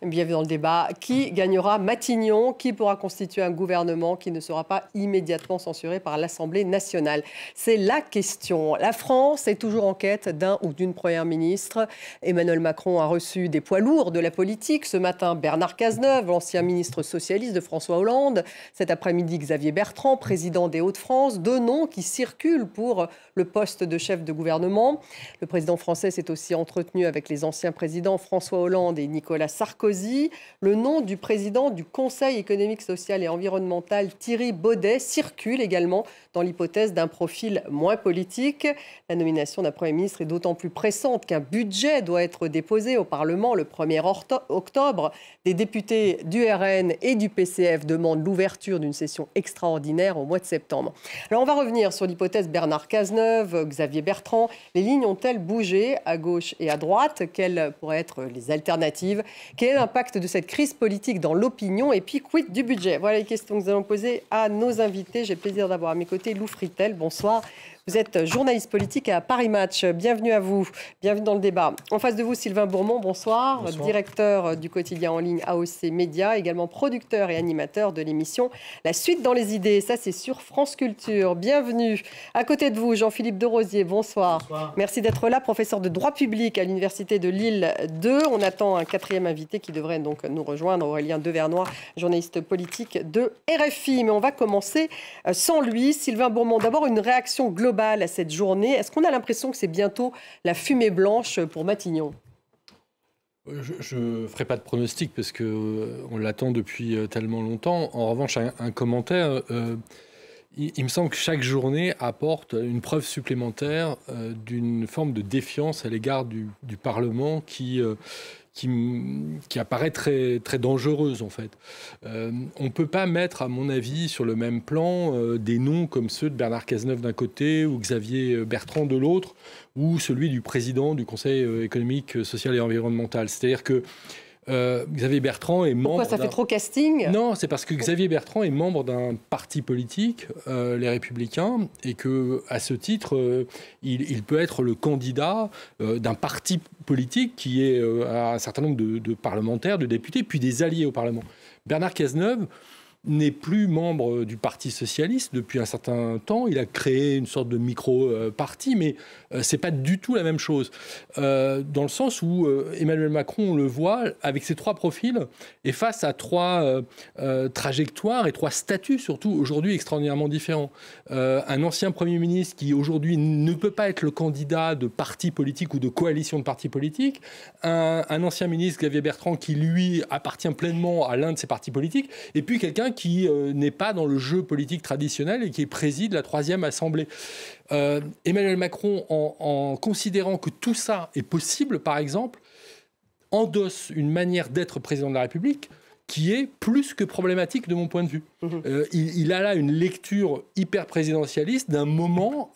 Bienvenue dans le débat. Qui gagnera Matignon? Qui pourra constituer un gouvernement qui ne sera pas immédiatement censuré par l'Assemblée nationale? C'est la question. La France est toujours en quête d'un ou d'une première ministre. Emmanuel Macron a reçu des poids lourds de la politique. Ce matin, Bernard Cazeneuve, l'ancien ministre socialiste de François Hollande. Cet après-midi, Xavier Bertrand, président des Hauts-de-France. Deux noms qui circulent pour le poste de chef de gouvernement. Le président français s'est aussi entretenu avec les anciens présidents François Hollande et Nicolas Sarkozy. Le nom du président du Conseil économique, social et environnemental, Thierry Baudet, circule également dans l'hypothèse d'un profil moins politique. La nomination d'un Premier ministre est d'autant plus pressante qu'un budget doit être déposé au Parlement le 1er octobre. Des députés du RN et du PCF demandent l'ouverture d'une session extraordinaire au mois de septembre. Alors on va revenir sur l'hypothèse Bernard Cazeneuve, Xavier Bertrand. Les lignes ont-elles bougé à gauche et à droite? Quelles pourraient être les alternatives? Quel est l'impact de cette crise politique dans l'opinion? Et puis, quid du budget? Voilà les questions que nous allons poser à nos invités. J'ai le plaisir d'avoir à mes côtés Lou Fritel. Bonsoir. Vous êtes journaliste politique à Paris Match. Bienvenue à vous. Bienvenue dans le débat. En face de vous, Sylvain Bourmont. Bonsoir. Bonsoir. Directeur du quotidien en ligne AOC Média, également producteur et animateur de l'émission La Suite dans les idées. Ça, c'est sur France Culture. Bienvenue. À côté de vous, Jean-Philippe Derosier. Bonsoir. Bonsoir. Merci d'être là, professeur de droit public à l'Université de Lille 2. On attend un quatrième invité qui devrait donc nous rejoindre, Aurélien Devernois, journaliste politique de RFI. Mais on va commencer sans lui. Sylvain Bourmont, d'abord une réaction globale à cette journée. Est-ce qu'on a l'impression que c'est bientôt la fumée blanche pour Matignon? Je ne ferai pas de pronostic parce qu'on l'attend depuis tellement longtemps. En revanche, un commentaire. Il me semble que chaque journée apporte une preuve supplémentaire d'une forme de défiance à l'égard du Parlement qui apparaît très, très dangereuse, en fait. On ne peut pas mettre, à mon avis, sur le même plan des noms comme ceux de Bernard Cazeneuve d'un côté ou Xavier Bertrand de l'autre, ou celui du président du Conseil économique, social et environnemental. C'est-à-dire que Xavier Bertrand est membre... Pourquoi ça fait trop casting? Non, c'est parce que Xavier Bertrand est membre d'un parti politique, les Républicains, et qu'à ce titre, il peut être le candidat d'un parti politique qui est à un certain nombre de parlementaires, de députés, puis des alliés au Parlement. Bernard Cazeneuve n'est plus membre du Parti socialiste depuis un certain temps. Il a créé une sorte de micro-parti, mais c'est pas du tout la même chose. Dans le sens où Emmanuel Macron, on le voit, avec ses trois profils, est face à trois trajectoires et trois statuts, surtout aujourd'hui extraordinairement différents. Un ancien Premier ministre qui aujourd'hui ne peut pas être le candidat de parti politique ou de coalition de partis politiques. Un ancien ministre, Xavier Bertrand, qui lui appartient pleinement à l'un de ces partis politiques. Et puis quelqu'un qui n'est pas dans le jeu politique traditionnel et qui préside la 3e Assemblée. Emmanuel Macron, en considérant que tout ça est possible, par exemple, endosse une manière d'être président de la République qui est plus que problématique de mon point de vue. Il a là une lecture hyper présidentialiste d'un moment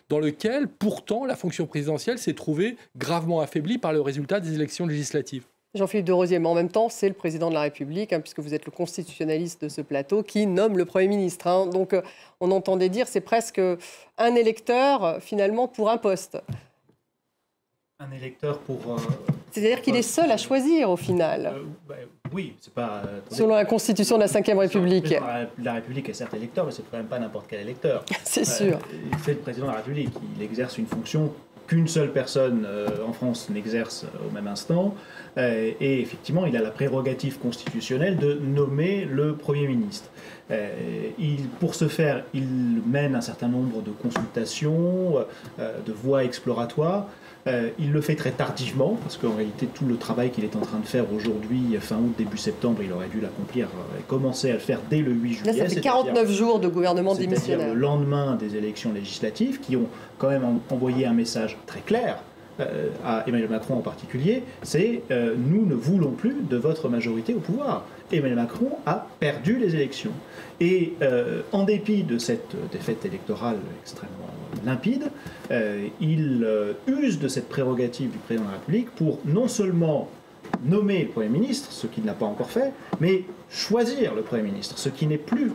dans lequel, pourtant, la fonction présidentielle s'est trouvée gravement affaiblie par le résultat des élections législatives. Jean-Philippe Derosier, mais en même temps, c'est le président de la République, puisque vous êtes le constitutionnaliste de ce plateau, qui nomme le Premier ministre. Donc, on entendait dire c'est presque un électeur, finalement, pour un poste. Un électeur pour... C'est-à-dire qu'il est seul à choisir, au final. Oui, c'est pas... Selon la Constitution de la Ve République. La République est certes électeur, mais c'est quand même pas n'importe quel électeur. C'est sûr. C'est le président de la République. Il exerce une fonction qu'une seule personne en France n'exerce au même instant. Et effectivement, il a la prérogative constitutionnelle de nommer le Premier ministre. Pour ce faire, il mène un certain nombre de consultations, de voies exploratoires. Il le fait très tardivement, parce qu'en réalité, tout le travail qu'il est en train de faire aujourd'hui, fin août, début septembre, il aurait dû l'accomplir et commencer à le faire dès le 8 juillet. Là, ça fait 49 jours de gouvernement démissionnaire. C'est-à-dire le lendemain des élections législatives, qui ont quand même envoyé un message très clair à Emmanuel Macron en particulier, c'est nous ne voulons plus de votre majorité au pouvoir. Emmanuel Macron a perdu les élections. Et en dépit de cette défaite électorale extrêmement limpide, il use de cette prérogative du président de la République pour non seulement nommer le Premier ministre, ce qu'il n'a pas encore fait, mais choisir le Premier ministre, ce qui n'est plus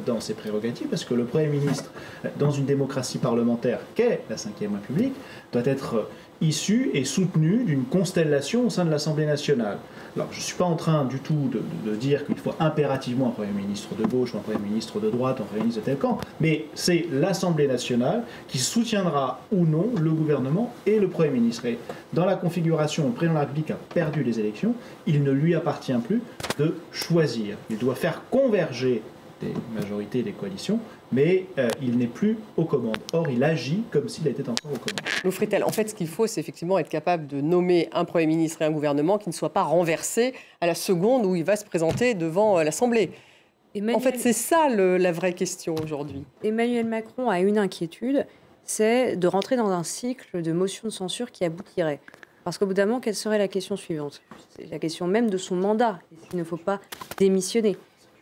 dans ses prérogatives, parce que le Premier ministre, dans une démocratie parlementaire qu'est la Ve République, doit être issu et soutenu d'une constellation au sein de l'Assemblée nationale. Alors, je ne suis pas en train du tout de dire qu'il faut impérativement un Premier ministre de gauche, ou un Premier ministre de droite, ou un Premier ministre de tel camp, mais c'est l'Assemblée nationale qui soutiendra ou non le gouvernement et le Premier ministre. Et dans la configuration où le président de la République a perdu les élections, il ne lui appartient plus de choisir. Il doit faire converger des majorités et des coalitions, mais il n'est plus aux commandes. Or, il agit comme s'il était encore aux commandes. Lou Fritel, en fait, ce qu'il faut, c'est effectivement être capable de nommer un Premier ministre et un gouvernement qui ne soit pas renversé à la seconde où il va se présenter devant l'Assemblée. En fait, c'est ça la vraie question aujourd'hui. Emmanuel Macron a une inquiétude, c'est de rentrer dans un cycle de motions de censure qui aboutirait. Parce qu'au bout d'un moment, quelle serait la question suivante? C'est la question même de son mandat. Est-ce qu'il ne faut pas démissionner?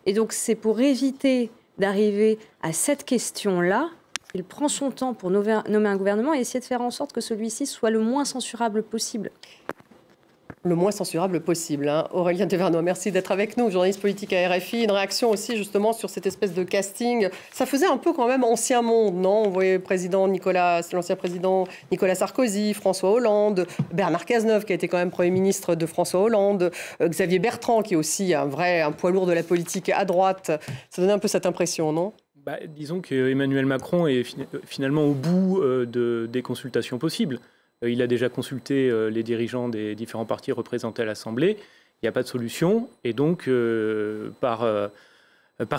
Et donc, c'est pour éviter d'arriver à cette question-là qu'il prend son temps pour nommer un gouvernement et essayer de faire en sorte que celui-ci soit le moins censurable possible. Le moins censurable possible. Hein. Aurélien Taverneau, merci d'être avec nous, journaliste politique à RFI. Une réaction aussi justement sur cette espèce de casting. Ça faisait un peu quand même ancien monde, non? On voyait l'ancien président Nicolas Sarkozy, François Hollande, Bernard Cazeneuve qui a été quand même Premier ministre de François Hollande, Xavier Bertrand qui est aussi un poids lourd de la politique à droite. Ça donnait un peu cette impression, non? Disons qu'Emmanuel Macron est finalement au bout des consultations possibles. Il a déjà consulté les dirigeants des différents partis représentés à l'Assemblée. Il n'y a pas de solution. Et donc, par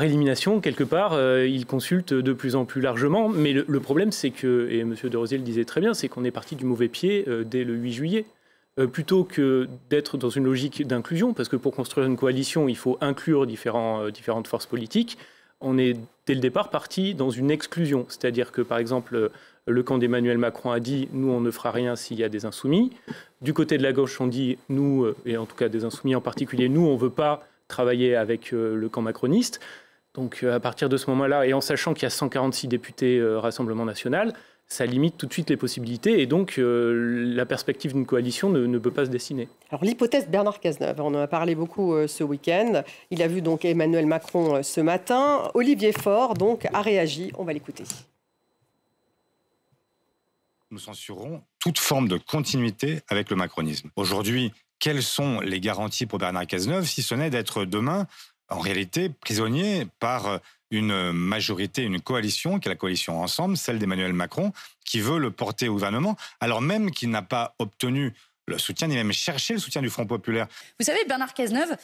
élimination, quelque part, il consulte de plus en plus largement. Mais le problème, c'est que, et M. De Rosier le disait très bien, c'est qu'on est parti du mauvais pied dès le 8 juillet. Plutôt que d'être dans une logique d'inclusion, parce que pour construire une coalition, il faut inclure différentes forces politiques, on est dès le départ parti dans une exclusion. C'est-à-dire que, par exemple, le camp d'Emmanuel Macron a dit « nous, on ne fera rien s'il y a des insoumis ». Du côté de la gauche, on dit « nous, et en tout cas des insoumis en particulier, nous, on ne veut pas travailler avec le camp macroniste ». Donc à partir de ce moment-là, et en sachant qu'il y a 146 députés Rassemblement national, ça limite tout de suite les possibilités et donc la perspective d'une coalition ne peut pas se dessiner. Alors l'hypothèse Bernard Cazeneuve, on en a parlé beaucoup ce week-end. Il a vu donc Emmanuel Macron ce matin. Olivier Faure donc a réagi, on va l'écouter. Nous censurons toute forme de continuité avec le macronisme. Aujourd'hui, quelles sont les garanties pour Bernard Cazeneuve, si ce n'est d'être demain, en réalité, prisonnier par une majorité, une coalition, qui est la coalition Ensemble, celle d'Emmanuel Macron, qui veut le porter au gouvernement, alors même qu'il n'a pas obtenu le soutien, ni même cherché le soutien du Front populaire. Vous savez, Bernard Cazeneuve,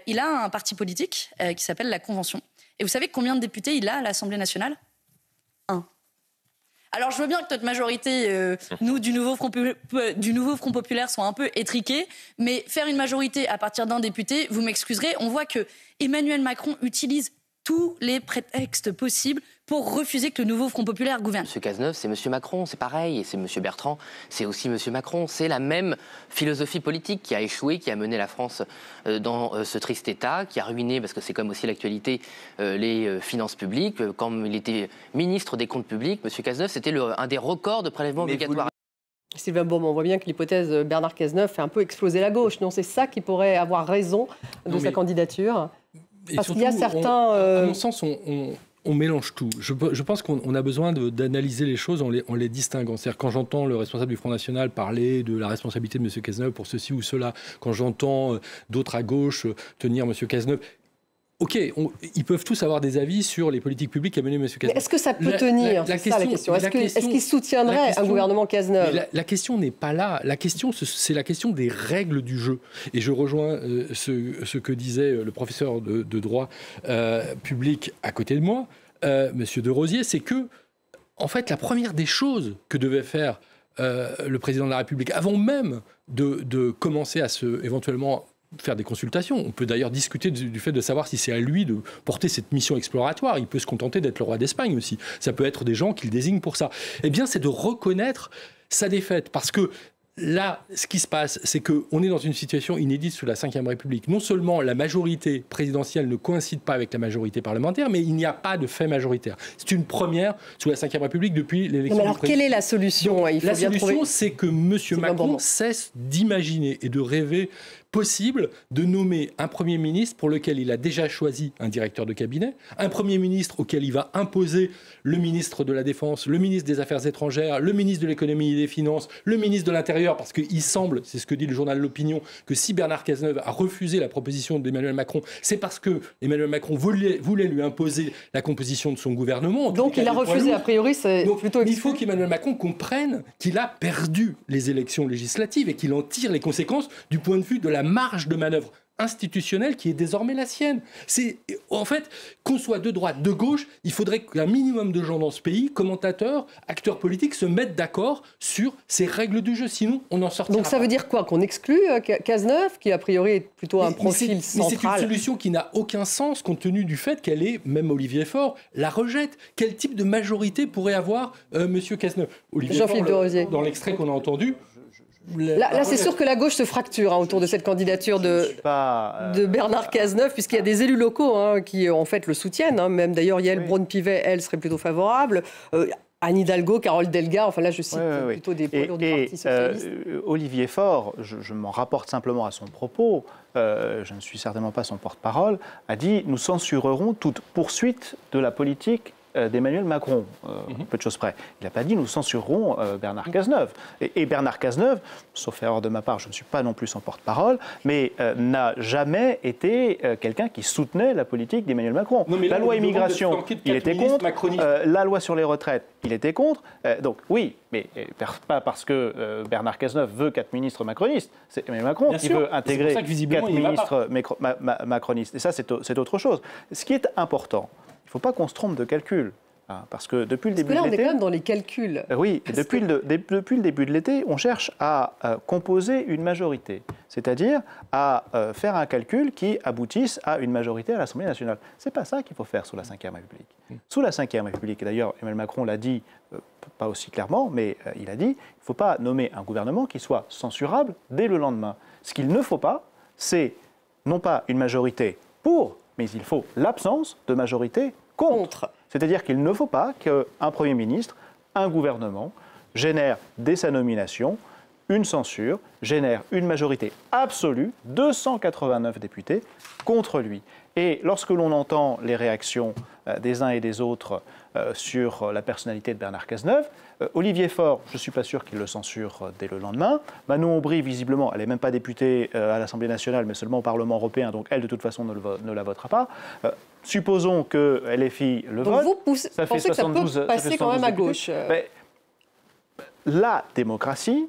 il a un parti politique qui s'appelle la Convention. Et vous savez combien de députés il a à l'Assemblée nationale? 1. Alors je veux bien que notre majorité, nous, du nouveau Front populaire, soit un peu étriquée, mais faire une majorité à partir d'un député, vous m'excuserez, on voit que Emmanuel Macron utilise tous les prétextes possibles pour refuser que le nouveau Front populaire gouverne. M. Cazeneuve, c'est M. Macron, c'est pareil, et c'est M. Bertrand, c'est aussi M. Macron. C'est la même philosophie politique qui a échoué, qui a mené la France dans ce triste état, qui a ruiné, parce que c'est comme aussi l'actualité, les finances publiques. Quand il était ministre des Comptes publics, M. Cazeneuve, c'était un des records de prélèvements obligatoires. Sylvain Bourmont, on voit bien que l'hypothèse Bernard Cazeneuve fait un peu exploser la gauche. Non, c'est ça qui pourrait avoir raison de sa candidature. Parce qu'il y a certains... À mon sens, on mélange tout. Je pense qu'on a besoin d'analyser les choses en les distinguant. C'est-à-dire quand j'entends le responsable du Front National parler de la responsabilité de M. Cazeneuve pour ceci ou cela, quand j'entends d'autres à gauche tenir M. Cazeneuve... Ok, ils peuvent tous avoir des avis sur les politiques publiques qu'a mené M. Cazeneuve. Est-ce que ça peut tenir? C'est ça la question. Est-ce qu'il soutiendrait un gouvernement Cazeneuve? La question n'est pas là. La question, c'est la question des règles du jeu. Et je rejoins ce que disait le professeur de droit public à côté de moi, M. De Rosier, c'est que, en fait, la première des choses que devait faire le président de la République, avant même de commencer à éventuellement faire des consultations. On peut d'ailleurs discuter du fait de savoir si c'est à lui de porter cette mission exploratoire. Il peut se contenter d'être le roi d'Espagne aussi. Ça peut être des gens qu'il désigne pour ça. Eh bien, c'est de reconnaître sa défaite. Parce que là, ce qui se passe, c'est qu'on est dans une situation inédite sous la Ve République. Non seulement la majorité présidentielle ne coïncide pas avec la majorité parlementaire, mais il n'y a pas de fait majoritaire. C'est une première sous la Ve République depuis l'élection. Alors, quelle est la solution? La solution, c'est que M. Macron cesse d'imaginer et de rêver possible de nommer un Premier ministre pour lequel il a déjà choisi un directeur de cabinet, un Premier ministre auquel il va imposer le ministre de la Défense, le ministre des Affaires étrangères, le ministre de l'Économie et des Finances, le ministre de l'Intérieur, parce qu'il semble, c'est ce que dit le journal L'Opinion, que si Bernard Cazeneuve a refusé la proposition d'Emmanuel Macron, c'est parce que Emmanuel Macron voulait lui imposer la composition de son gouvernement. Donc il a refusé, a priori, c'est plutôt exclu. Il faut qu'Emmanuel Macron comprenne qu'il a perdu les élections législatives et qu'il en tire les conséquences du point de vue de la marge de manœuvre institutionnelle qui est désormais la sienne. C'est, en fait, qu'on soit de droite, de gauche, il faudrait qu'un minimum de gens dans ce pays, commentateurs, acteurs politiques, se mettent d'accord sur ces règles du jeu. Sinon, on en sortira. Donc ça veut dire quoi? Qu'on exclut Cazeneuve, qui a priori est plutôt un profil central? Mais c'est une solution qui n'a aucun sens compte tenu du fait qu'elle est, même Olivier Faure, la rejette. Quel type de majorité pourrait avoir M. Cazeneuve? Jean-Philippe de Rosier. Dans l'extrait qu'on a entendu, Là, c'est sûr que la gauche se fracture autour de cette candidature de Bernard Cazeneuve, puisqu'il y a des élus locaux qui, en fait, le soutiennent. Même d'ailleurs, Yael Braun-Pivet, elle, serait plutôt favorable. Anne Hidalgo, Carole Delga, enfin là, je cite plutôt des poids lourds du Parti socialiste. Olivier Faure, je m'en rapporte simplement à son propos, je ne suis certainement pas son porte-parole, a dit « Nous censurerons toute poursuite de la politique d'Emmanuel Macron, peu de choses près. Il n'a pas dit nous censurerons Bernard Cazeneuve. Et Bernard Cazeneuve, sauf erreur de ma part, je ne suis pas non plus son porte-parole, mais n'a jamais été quelqu'un qui soutenait la politique d'Emmanuel Macron. La loi immigration, il était contre. La loi sur les retraites, il était contre. Donc oui, mais pas parce que Bernard Cazeneuve veut 4 ministres macronistes. C'est Emmanuel Macron qui veut intégrer 4 ministres macronistes. Et ça, c'est autre chose. Ce qui est important, il ne faut pas qu'on se trompe de calcul. Parce que depuis le début de l'été... on est quand même dans les calculs. Oui, depuis le début de l'été, on cherche à composer une majorité. C'est-à-dire à faire un calcul qui aboutisse à une majorité à l'Assemblée nationale. Ce n'est pas ça qu'il faut faire sous la Ve République. Sous la Ve République, et d'ailleurs Emmanuel Macron l'a dit, pas aussi clairement, mais il a dit, il ne faut pas nommer un gouvernement qui soit censurable dès le lendemain. Ce qu'il ne faut pas, c'est non pas une majorité pour, mais il faut l'absence de majorité contre. C'est-à-dire qu'il ne faut pas qu'un Premier ministre, un gouvernement, génère dès sa nomination une censure, génère une majorité absolue, 289 députés, contre lui. Et lorsque l'on entend les réactions des uns et des autres sur la personnalité de Bernard Cazeneuve, Olivier Faure, je ne suis pas sûr qu'il le censure dès le lendemain. Manon Aubry, visiblement, elle n'est même pas députée à l'Assemblée nationale, mais seulement au Parlement européen, donc elle, de toute façon, ne la votera pas. Supposons que LFI le vote. Vous pensez que ça peut passer quand même à gauche La démocratie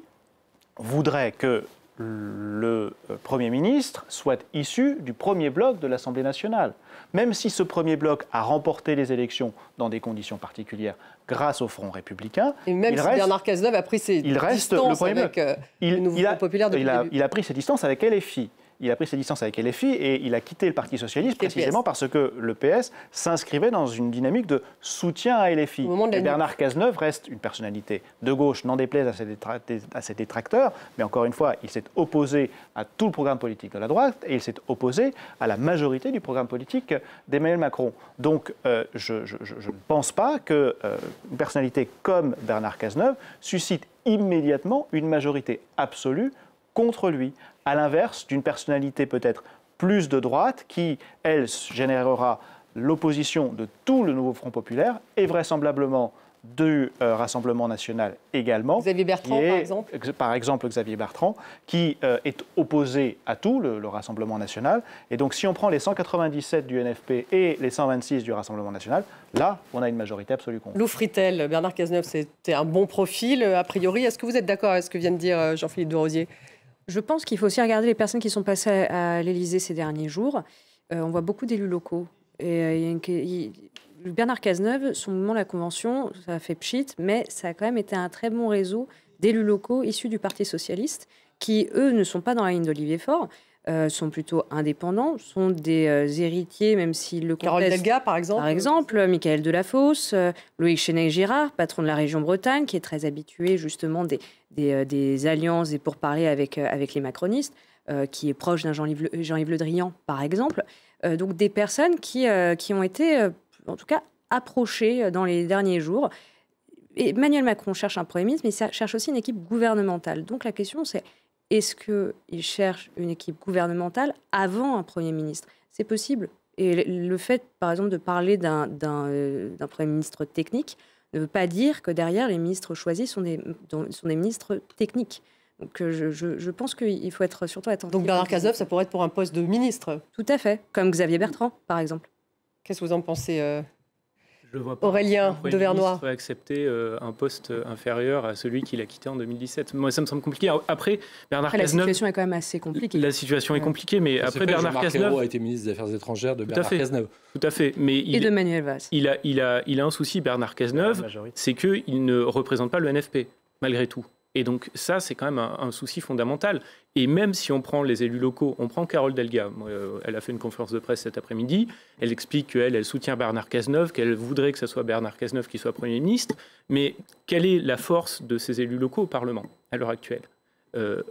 voudrait que le Premier ministre soit issu du premier bloc de l'Assemblée nationale. Même si ce premier bloc a remporté les élections dans des conditions particulières grâce au Front républicain... Et même si Bernard Cazeneuve a pris ses distances avec le nouveau Front populaire depuis le début. Il a pris ses distances avec LFI. Il a pris ses distances avec LFI et il a quitté le Parti socialiste précisément parce que le PS s'inscrivait dans une dynamique de soutien à LFI. Et Bernard Cazeneuve reste une personnalité de gauche, n'en déplaise à ses détracteurs, mais encore une fois, il s'est opposé à tout le programme politique de la droite et il s'est opposé à la majorité du programme politique d'Emmanuel Macron. Donc je ne pense pas qu'une personnalité comme Bernard Cazeneuve suscite immédiatement une majorité absolue contre lui, à l'inverse d'une personnalité peut-être plus de droite qui, elle, générera l'opposition de tout le nouveau Front populaire et vraisemblablement du Rassemblement national également. Xavier Bertrand, par exemple. Par exemple, Xavier Bertrand, qui est opposé à tout le Rassemblement national. Et donc, si on prend les 197 du NFP et les 126 du Rassemblement national, là, on a une majorité absolue contre. Lou Fritel, Bernard Cazeneuve, c'était un bon profil, a priori. Est-ce que vous êtes d'accord avec ce que vient de dire Jean-Philippe de Rosier ? Je pense qu'il faut aussi regarder les personnes qui sont passées à l'Élysée ces derniers jours. On voit beaucoup d'élus locaux. Bernard Cazeneuve, son mouvement La Convention, ça a fait pchit, mais ça a quand même été un très bon réseau d'élus locaux issus du Parti socialiste qui, eux, ne sont pas dans la ligne d'Olivier Faure, sont plutôt indépendants, sont des héritiers, même s'ils le contestent. Carole Delga, par exemple. Par exemple, Michael Delafosse, Loïc Chénèque-Girard, patron de la région Bretagne, qui est très habitué justement des alliances et pour parler avec les macronistes, qui est proche d'un Jean-Yves Le Drian, par exemple. Donc des personnes qui ont été, en tout cas, approchées dans les derniers jours. Et Emmanuel Macron cherche un Premier ministre, mais il cherche aussi une équipe gouvernementale. Donc la question, c'est est-ce qu'il cherche une équipe gouvernementale avant un Premier ministre? C'est possible. Et le fait, par exemple, de parler d'un Premier ministre technique ne veut pas dire que derrière, les ministres choisis sont des ministres techniques. Donc je pense qu'il faut surtout attentif. Donc Bernard Cazeneuve, ça pourrait être pour un poste de ministre? Tout à fait, comme Xavier Bertrand, par exemple. Qu'est-ce que vous en pensez Je vois pas Aurélien Devernois accepter un poste inférieur à celui qu'il a quitté en 200017. Moi, ça me semble compliqué. Après, Bernard Cazeneuve... La situation est quand même assez compliquée. La situation est compliquée, mais après, Bernard Cazeneuve... a été ministre des Affaires étrangères de Bernard Cazeneuve. Tout à fait. Mais et de Manuel Valls. Il a un souci, Bernard Cazeneuve, c'est qu'il ne représente pas le NFP, malgré tout. Et donc ça, c'est quand même un souci fondamental. Et même si on prend les élus locaux, on prend Carole Delga, elle a fait une conférence de presse cet après-midi, elle explique qu'elle soutient Bernard Cazeneuve, qu'elle voudrait que ce soit Bernard Cazeneuve qui soit Premier ministre, mais quelle est la force de ces élus locaux au Parlement à l'heure actuelle?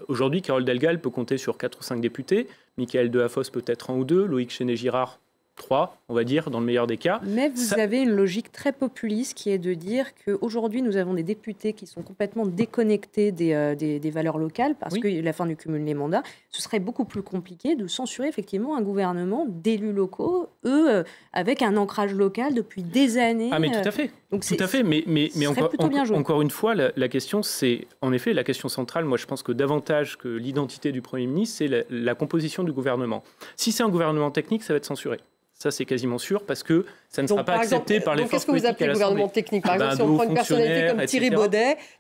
Aujourd'hui, Carole Delga, elle peut compter sur 4 ou 5 députés, Michael Dehafos peut-être 1 ou 2, Loïc Chéné-Girard 3, on va dire, dans le meilleur des cas. Mais vous avez une logique très populiste qui est de dire qu'aujourd'hui, nous avons des députés qui sont complètement déconnectés des valeurs locales parce que la fin du cumul des mandats, ce serait beaucoup plus compliqué de censurer effectivement un gouvernement d'élus locaux, eux, avec un ancrage local depuis des années. Ah mais tout à fait, donc tout à fait. Mais encore une fois, la question, c'est en effet la question centrale. Moi, je pense que davantage que l'identité du Premier ministre, c'est la composition du gouvernement. Si c'est un gouvernement technique, ça va être censuré. Ça, c'est quasiment sûr, parce que ça ne sera pas accepté par les forces politiques à l'Assemblée. Qu'est-ce que vous appelez gouvernement technique? Par exemple, si on prend une personnalité comme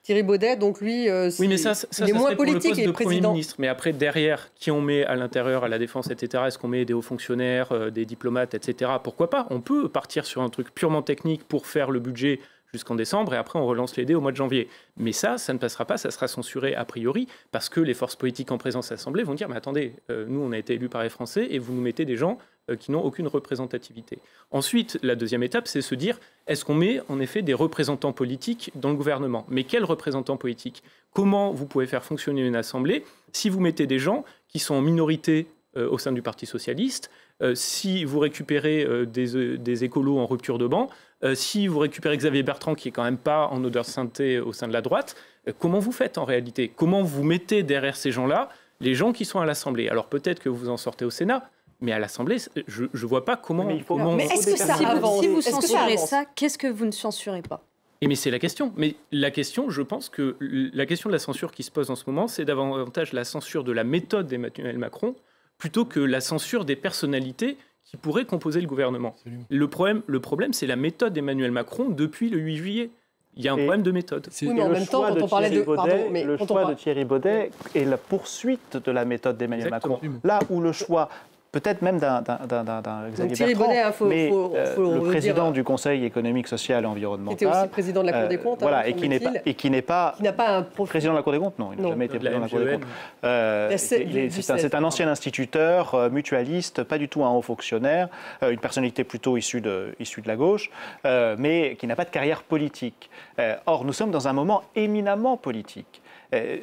Thierry Baudet, donc lui, il est moins politique et président. Mais après, derrière, qui on met à l'intérieur, à la défense, etc., est-ce qu'on met des hauts fonctionnaires, des diplomates, etc. Pourquoi pas? On peut partir sur un truc purement technique pour faire le budget jusqu'en décembre, et après on relance les dés au mois de janvier. Mais ça ne passera pas, ça sera censuré a priori, parce que les forces politiques en présence à l'Assemblée vont dire « mais attendez, nous on a été élus par les Français, et vous nous mettez des gens qui n'ont aucune représentativité ». Ensuite, la deuxième étape, c'est se dire « est-ce qu'on met en effet des représentants politiques dans le gouvernement ?» Mais quels représentants politiques? Comment vous pouvez faire fonctionner une Assemblée si vous mettez des gens qui sont en minorité au sein du Parti socialiste, si vous récupérez des écolos en rupture de banc, si vous récupérez Xavier Bertrand, qui est quand même pas en odeur de sainteté au sein de la droite, comment vous faites en réalité? Comment vous mettez derrière ces gens-là les gens qui sont à l'Assemblée? Alors peut-être que vous en sortez au Sénat, mais à l'Assemblée, je ne vois pas comment... Mais est-ce que ça avance? Si vous censurez ça, qu'est-ce que vous ne censurez pas? Mais c'est la question. Mais la question, je pense que la question de la censure qui se pose en ce moment, c'est davantage la censure de la méthode d'Emmanuel Macron plutôt que la censure des personnalités qui pourraient composer le gouvernement. Le problème, c'est la méthode d'Emmanuel Macron depuis le 8 juillet. Il y a un problème de méthode. Oui, mais en même temps, quand on parlait de... Le choix de Thierry Baudet est la poursuite de la méthode d'Emmanuel Macron. Là où le choix... Peut-être même d'un Xavier Bertrand, mais le président du Conseil économique, social et environnemental... Qui était aussi président de la Cour des comptes. Voilà, et qui n'est pas un président de la Cour des comptes, non, il n'a jamais été président de la Cour des comptes. C'est un ancien instituteur, mutualiste, pas du tout un haut fonctionnaire, une personnalité plutôt issue de la gauche, mais qui n'a pas de carrière politique. Or, nous sommes dans un moment éminemment politique.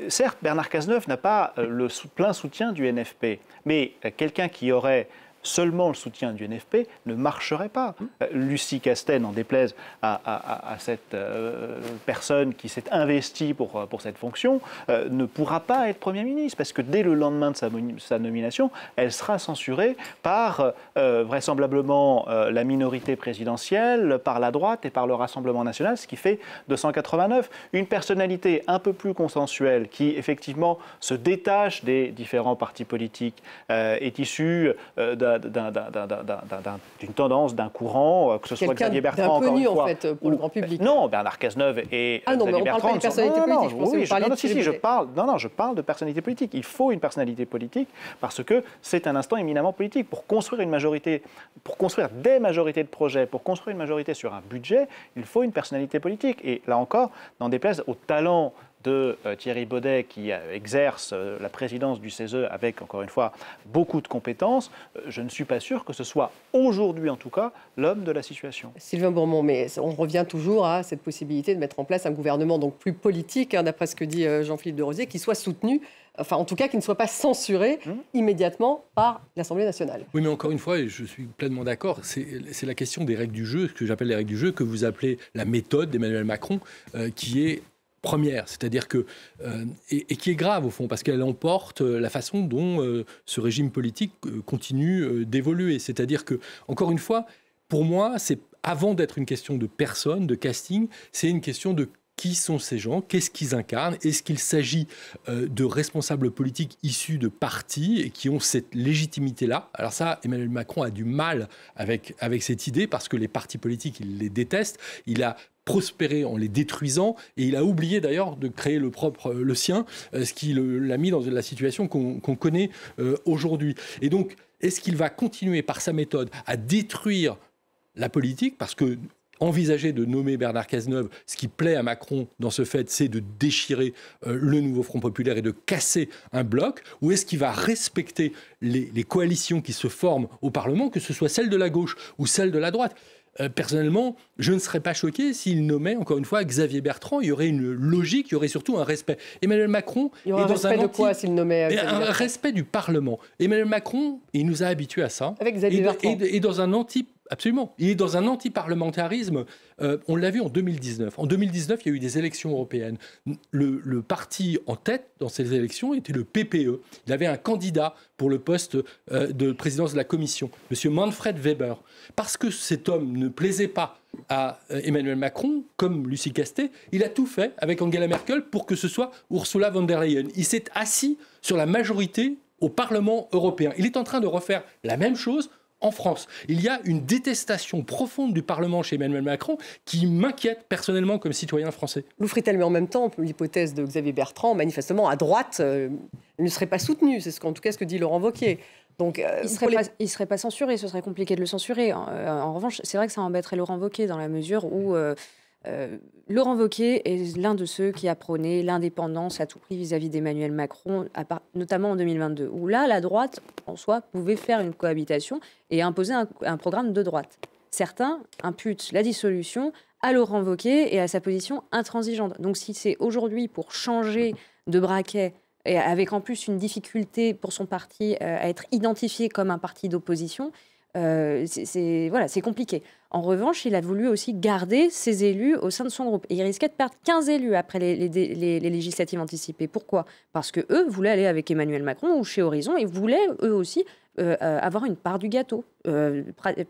Certes, Bernard Cazeneuve n'a pas le plein soutien du NFP, mais quelqu'un qui aurait seulement le soutien du NFP ne marcherait pas. Lucie Castet, n'en déplaise à cette personne qui s'est investie pour cette fonction, ne pourra pas être Premier ministre, parce que dès le lendemain de sa nomination, elle sera censurée par vraisemblablement la minorité présidentielle, par la droite et par le Rassemblement national, ce qui fait 289. Une personnalité un peu plus consensuelle, qui effectivement se détache des différents partis politiques, est issue d'une tendance, d'un courant, que ce soit Xavier Bertrand, encore une fois. En fait, pour le grand public. Non, Bernard Cazeneuve et Xavier Bertrand. On parle pas de personnalité politique. Je parle de personnalité politique. Il faut une personnalité politique parce que c'est un instant éminemment politique. Pour construire une majorité, pour construire des majorités de projets, pour construire une majorité sur un budget, il faut une personnalité politique. Et là encore, n'en déplaise au talent de Thierry Baudet qui exerce la présidence du CESE avec, encore une fois, beaucoup de compétences, je ne suis pas sûr que ce soit aujourd'hui, en tout cas, l'homme de la situation. Sylvain Bourmont, mais on revient toujours à cette possibilité de mettre en place un gouvernement donc plus politique, d'après ce que dit Jean-Philippe de Rosier, qui soit soutenu, enfin en tout cas qui ne soit pas censuré immédiatement par l'Assemblée nationale. Oui, mais encore une fois, et je suis pleinement d'accord, c'est la question des règles du jeu, ce que j'appelle les règles du jeu, que vous appelez la méthode d'Emmanuel Macron, qui est première, c'est-à-dire que et qui est grave au fond parce qu'elle emporte la façon dont ce régime politique continue d'évoluer. C'est-à-dire que, encore une fois, pour moi, c'est avant d'être une question de personne, de casting, c'est une question de qui sont ces gens, qu'est-ce qu'ils incarnent, est-ce qu'il s'agit de responsables politiques issus de partis et qui ont cette légitimité-là. Alors ça, Emmanuel Macron a du mal avec cette idée parce que les partis politiques, il les déteste. Il a prospéré en les détruisant et il a oublié d'ailleurs de créer le sien, ce qui l'a mis dans la situation qu'on connaît aujourd'hui. Et donc, est-ce qu'il va continuer par sa méthode à détruire la politique parce que envisager de nommer Bernard Cazeneuve, ce qui plaît à Macron dans ce fait, c'est de déchirer le nouveau Front populaire et de casser un bloc, ou est-ce qu'il va respecter les coalitions qui se forment au Parlement, que ce soit celle de la gauche ou celle de la droite? Personnellement, je ne serais pas choqué s'il nommait, encore une fois, Xavier Bertrand. Il y aurait une logique, il y aurait surtout un respect. Emmanuel Macron il y aurait un respect de quoi s'il nommait Xavier Bertrand? Un respect du Parlement. Emmanuel Macron, il nous a habitués à ça. Avec Xavier Bertrand. Et dans un Absolument. Il est dans un anti-parlementarisme. On l'a vu en 2019. En 2019, il y a eu des élections européennes. Le parti en tête dans ces élections était le PPE. Il avait un candidat pour le poste de présidence de la Commission, M. Manfred Weber. Parce que cet homme ne plaisait pas à Emmanuel Macron, comme Lucie Castet, il a tout fait avec Angela Merkel pour que ce soit Ursula von der Leyen. Il s'est assis sur la majorité au Parlement européen. Il est en train de refaire la même chose en France. Il y a une détestation profonde du Parlement chez Emmanuel Macron qui m'inquiète personnellement comme citoyen français. Lou Fritel, mais en même temps, l'hypothèse de Xavier Bertrand, manifestement, à droite, ne serait pas soutenue. C'est en tout cas ce que dit Laurent Wauquiez. Donc, il ne serait pas censuré, ce serait compliqué de le censurer. En revanche, c'est vrai que ça embêterait Laurent Wauquiez dans la mesure où Laurent Wauquiez est l'un de ceux qui a prôné l'indépendance à tout prix vis-à-vis d'Emmanuel Macron, notamment en 2022, où là, la droite, en soi, pouvait faire une cohabitation et imposer un programme de droite. Certains imputent la dissolution à Laurent Wauquiez et à sa position intransigeante. Donc si c'est aujourd'hui pour changer de braquet, et avec en plus une difficulté pour son parti à être identifié comme un parti d'opposition, c'est compliqué. En revanche, il a voulu aussi garder ses élus au sein de son groupe. Et il risquait de perdre 15 élus après les législatives anticipées. Pourquoi? Parce qu'eux voulaient aller avec Emmanuel Macron ou chez Horizon et voulaient eux aussi avoir une part du gâteau,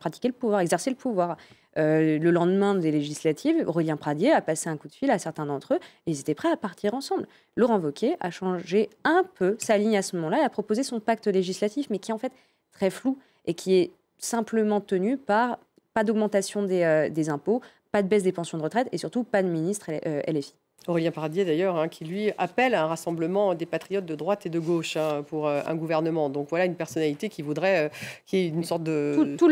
pratiquer le pouvoir, exercer le pouvoir. Le lendemain des législatives, Aurélien Pradié a passé un coup de fil à certains d'entre eux et ils étaient prêts à partir ensemble. Laurent Wauquiez a changé un peu sa ligne à ce moment-là et a proposé son pacte législatif, mais qui est en fait très flou et qui est simplement tenu par pas d'augmentation des impôts, pas de baisse des pensions de retraite et surtout pas de ministre LFI. Aurélien Pradié, d'ailleurs, qui lui appelle à un rassemblement des patriotes de droite et de gauche pour un gouvernement. Donc voilà une personnalité qui voudrait qu'il y ait une sorte de... Tout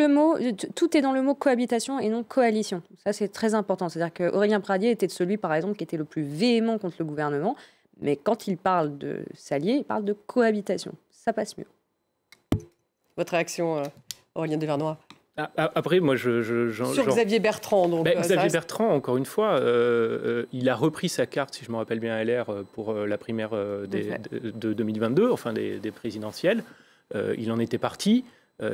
est dans le mot cohabitation et non coalition. Ça, c'est très important. C'est-à-dire qu'Aurélien Pradié était celui, par exemple, qui était le plus véhément contre le gouvernement. Mais quand il parle de s'allier, il parle de cohabitation. Ça passe mieux. Votre réaction, Aurélien Devernois? Après, moi, sur Xavier Bertrand. Donc, Xavier Bertrand, encore une fois, il a repris sa carte, si je me rappelle bien, LR pour la primaire de 2022, enfin des présidentielles. Il en était parti.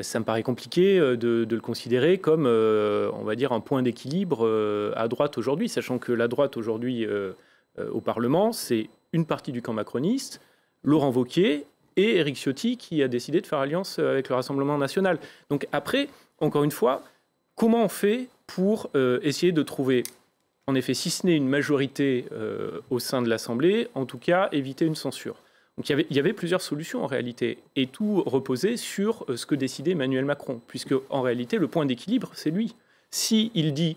Ça me paraît compliqué de le considérer comme, on va dire, un point d'équilibre à droite aujourd'hui, sachant que la droite aujourd'hui au Parlement, c'est une partie du camp macroniste, Laurent Wauquiez et Éric Ciotti qui a décidé de faire alliance avec le Rassemblement national. Donc après, encore une fois, comment on fait pour essayer de trouver, en effet, si ce n'est une majorité au sein de l'Assemblée, en tout cas éviter une censure? Donc il y avait plusieurs solutions en réalité, et tout reposait sur ce que décidait Emmanuel Macron, puisque en réalité le point d'équilibre c'est lui. Si il dit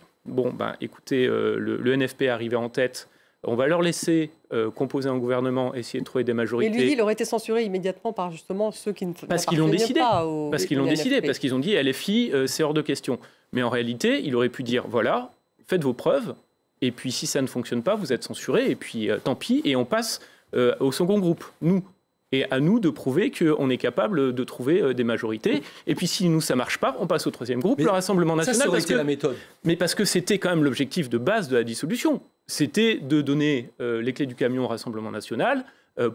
écoutez, le NFP est arrivé en tête, on va leur laisser composer un gouvernement, essayer de trouver des majorités. Et lui, il aurait été censuré immédiatement par justement ceux qui ne parce qu'ils l'ont décidé. Parce qu'ils l'ont décidé, parce qu'ils ont dit LFI, c'est hors de question. Mais en réalité, il aurait pu dire voilà, faites vos preuves, et puis si ça ne fonctionne pas, vous êtes censuré, et puis tant pis, et on passe au second groupe, nous. Et à nous de prouver qu'on est capable de trouver des majorités. Et puis si nous, ça ne marche pas, on passe au troisième groupe, le Rassemblement national. Ça aurait été la méthode. Mais parce que c'était quand même l'objectif de base de la dissolution. C'était de donner les clés du camion au Rassemblement national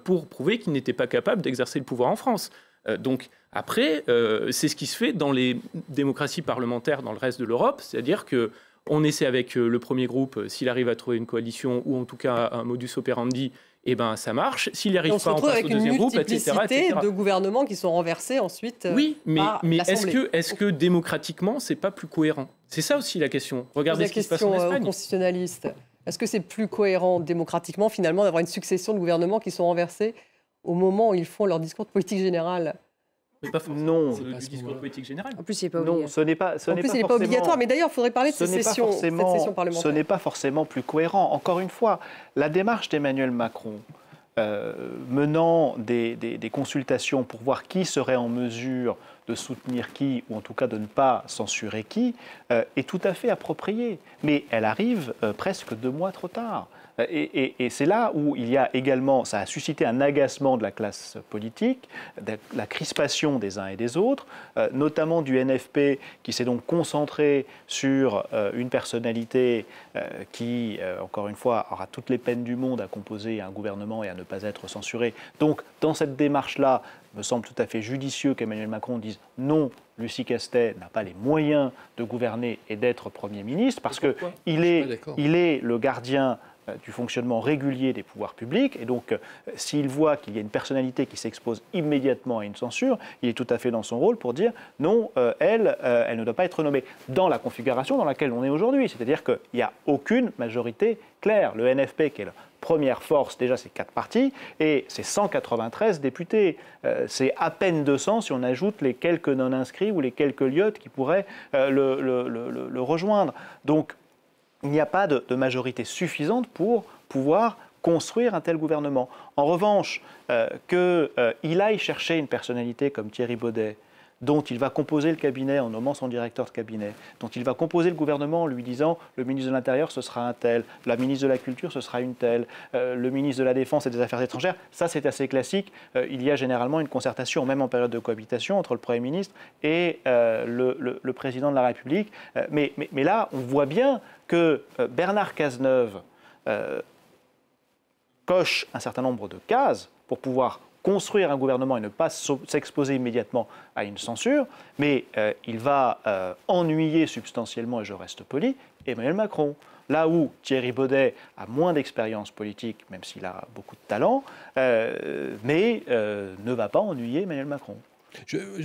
pour prouver qu'il n'était pas capable d'exercer le pouvoir en France. Donc après, c'est ce qui se fait dans les démocraties parlementaires dans le reste de l'Europe, c'est-à-dire que On essaie avec le premier groupe, s'il arrive à trouver une coalition ou en tout cas un modus operandi, eh ben, ça marche. S'il n'y arrive pas, on passe au deuxième groupe, etc. On se retrouve avec une multiplicité de gouvernements qui sont renversés ensuite oui, mais l'Assemblée. est-ce que démocratiquement, c'est pas plus cohérent? C'est ça aussi la question. Regardez ce qui se passe en Espagne. Constitutionnaliste. Est-ce que c'est plus cohérent démocratiquement, finalement, d'avoir une succession de gouvernements qui sont renversés au moment où ils font leur discours de politique générale? Mais pas forcément. Non, c'est le discours de politique générale. En plus, il n'est pas obligatoire. Non, ce n'est pas. En plus, il n'est pas obligatoire. Mais d'ailleurs, il faudrait parler de cette session parlementaire. Ce n'est pas forcément plus cohérent. Encore une fois, la démarche d'Emmanuel Macron, menant des consultations pour voir qui serait en mesure de soutenir qui, ou en tout cas de ne pas censurer qui, est tout à fait appropriée. Mais elle arrive presque 2 mois trop tard. Et c'est là où il y a également, ça a suscité un agacement de la classe politique, de la crispation des uns et des autres, notamment du NFP qui s'est donc concentré sur une personnalité qui, encore une fois, aura toutes les peines du monde à composer un gouvernement et à ne pas être censuré. Donc, dans cette démarche-là, il me semble tout à fait judicieux qu'Emmanuel Macron dise non, Lucie Castet n'a pas les moyens de gouverner et d'être Premier ministre, parce qu'il est le gardien du fonctionnement régulier des pouvoirs publics. Et donc, s'il voit qu'il y a une personnalité qui s'expose immédiatement à une censure, il est tout à fait dans son rôle pour dire non, elle ne doit pas être nommée dans la configuration dans laquelle on est aujourd'hui. C'est-à-dire qu'il n'y a aucune majorité claire. Le NFP, qui est la première force, déjà, c'est 4 partis, et c'est 193 députés. C'est à peine 200 si on ajoute les quelques non-inscrits ou les quelques lyotes qui pourraient le rejoindre. Donc, il n'y a pas de majorité suffisante pour pouvoir construire un tel gouvernement. En revanche, qu'il aille chercher une personnalité comme Thierry Baudet, dont il va composer le cabinet en nommant son directeur de cabinet, dont il va composer le gouvernement en lui disant le ministre de l'Intérieur ce sera un tel, la ministre de la Culture ce sera une telle, le ministre de la Défense et des Affaires étrangères, ça c'est assez classique. Il y a généralement une concertation, même en période de cohabitation, entre le Premier ministre et le Président de la République. Mais là, on voit bien que Bernard Cazeneuve coche un certain nombre de cases pour pouvoir construire un gouvernement et ne pas s'exposer immédiatement à une censure, mais il va ennuyer substantiellement, et je reste poli, Emmanuel Macron. Là où Thierry Baudet a moins d'expérience politique, même s'il a beaucoup de talent, mais ne va pas ennuyer Emmanuel Macron.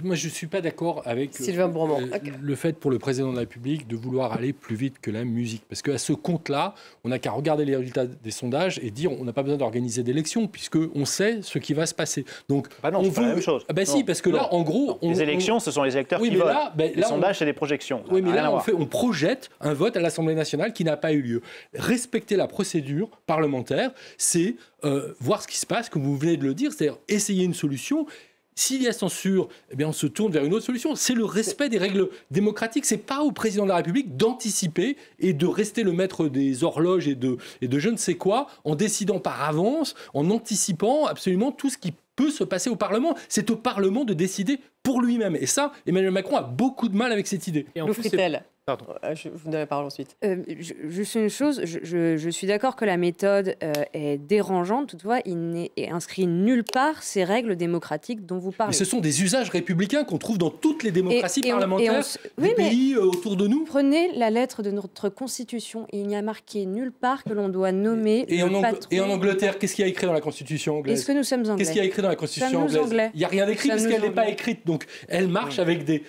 Moi, je ne suis pas d'accord avec Sylvain Bourmand. Le fait pour le président de la République de vouloir aller plus vite que la musique. Parce qu'à ce compte-là, on n'a qu'à regarder les résultats des sondages et dire on n'a pas besoin d'organiser d'élections, puisqu'on sait ce qui va se passer. Donc, non, c'est pas la même chose. Si, parce que là, en gros... Les élections, ce sont les électeurs qui votent. Les sondages, c'est des projections. Oui, mais là, on projette un vote à l'Assemblée nationale qui n'a pas eu lieu. Respecter la procédure parlementaire, c'est voir ce qui se passe, comme vous venez de le dire, c'est-à-dire essayer une solution. S'il y a censure, eh bien on se tourne vers une autre solution. C'est le respect des règles démocratiques. C'est pas au président de la République d'anticiper et de rester le maître des horloges et de je ne sais quoi, en décidant par avance, en anticipant absolument tout ce qui peut se passer au Parlement. C'est au Parlement de décider pour lui-même. Et ça, Emmanuel Macron a beaucoup de mal avec cette idée. Et en plus, pardon. Je vous donne la parole ensuite. Juste une chose, je suis d'accord que la méthode est dérangeante. Toutefois, il n'est inscrit nulle part ces règles démocratiques dont vous parlez. Mais ce sont des usages républicains qu'on trouve dans toutes les démocraties parlementaires des pays autour de nous. Prenez la lettre de notre Constitution. Il n'y a marqué nulle part que l'on doit nommer le patron. Et en Angleterre, qu'est-ce qu'il y a écrit dans la Constitution anglaise? Est-ce que nous sommes anglais? Qu'est-ce qu'il y a écrit dans la Constitution anglaise? Il n'y a rien d'écrit parce qu'elle n'est pas écrite. Donc, elle marche avec des...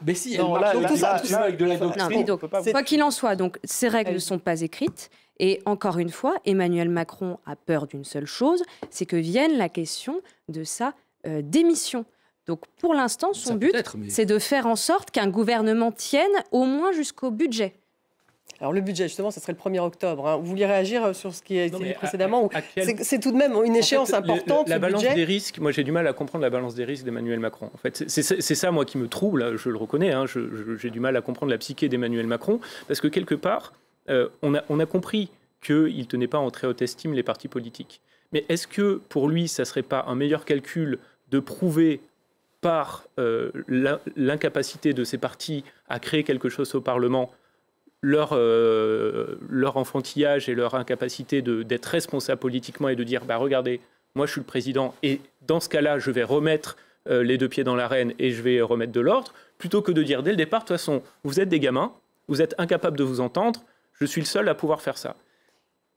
Mais si, elle marche avec de la doctrine. Non, mais donc, quoi qu'il en soit, donc, ces règles ne sont pas écrites. Et encore une fois, Emmanuel Macron a peur d'une seule chose, c'est que vienne la question de sa démission. Donc pour l'instant, son but, c'est de faire en sorte qu'un gouvernement tienne au moins jusqu'au budget. Alors le budget, justement, ce serait le 1er octobre. Hein. Vous vouliez réagir sur ce qui a été dit précédemment c'est tout de même une échéance importante. La balance des risques, moi j'ai du mal à comprendre la balance des risques d'Emmanuel Macron. En fait, c'est ça, moi, qui me trouble, là, je le reconnais. Hein, j'ai du mal à comprendre la psyché d'Emmanuel Macron, parce que quelque part, on a compris qu'il ne tenait pas en très haute estime les partis politiques. Mais est-ce que pour lui, ça ne serait pas un meilleur calcul de prouver par l'incapacité de ces partis à créer quelque chose au Parlement leur enfantillage et leur incapacité d'être responsable politiquement et de dire regardez, moi je suis le président et dans ce cas-là je vais remettre les 2 pieds dans l'arène et je vais remettre de l'ordre, plutôt que de dire dès le départ, de toute façon, vous êtes des gamins, vous êtes incapable de vous entendre, je suis le seul à pouvoir faire ça.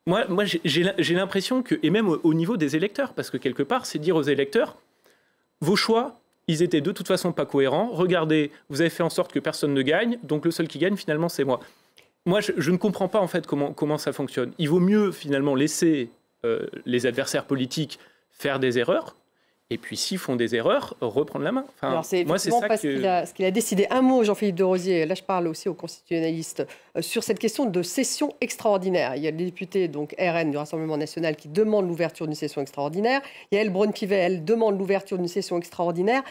Moi j'ai l'impression que, et même au niveau des électeurs, parce que quelque part, c'est dire aux électeurs, vos choix, ils étaient de toute façon pas cohérents. Regardez, vous avez fait en sorte que personne ne gagne, donc le seul qui gagne, finalement, c'est moi. Moi, je ne comprends pas, en fait, comment ça fonctionne. Il vaut mieux, finalement, laisser les adversaires politiques faire des erreurs, et puis, s'ils font des erreurs, reprendre la main. Enfin, alors, c'est moi, c'est ça ce qu'il a décidé. Un mot, Jean-Philippe de Rosier, là je parle aussi aux constitutionnalistes, sur cette question de session extraordinaire. Il y a les députés donc RN du Rassemblement national qui demandent l'ouverture d'une session extraordinaire. Yaël Braun-Pivet, elle demande l'ouverture d'une session extraordinaire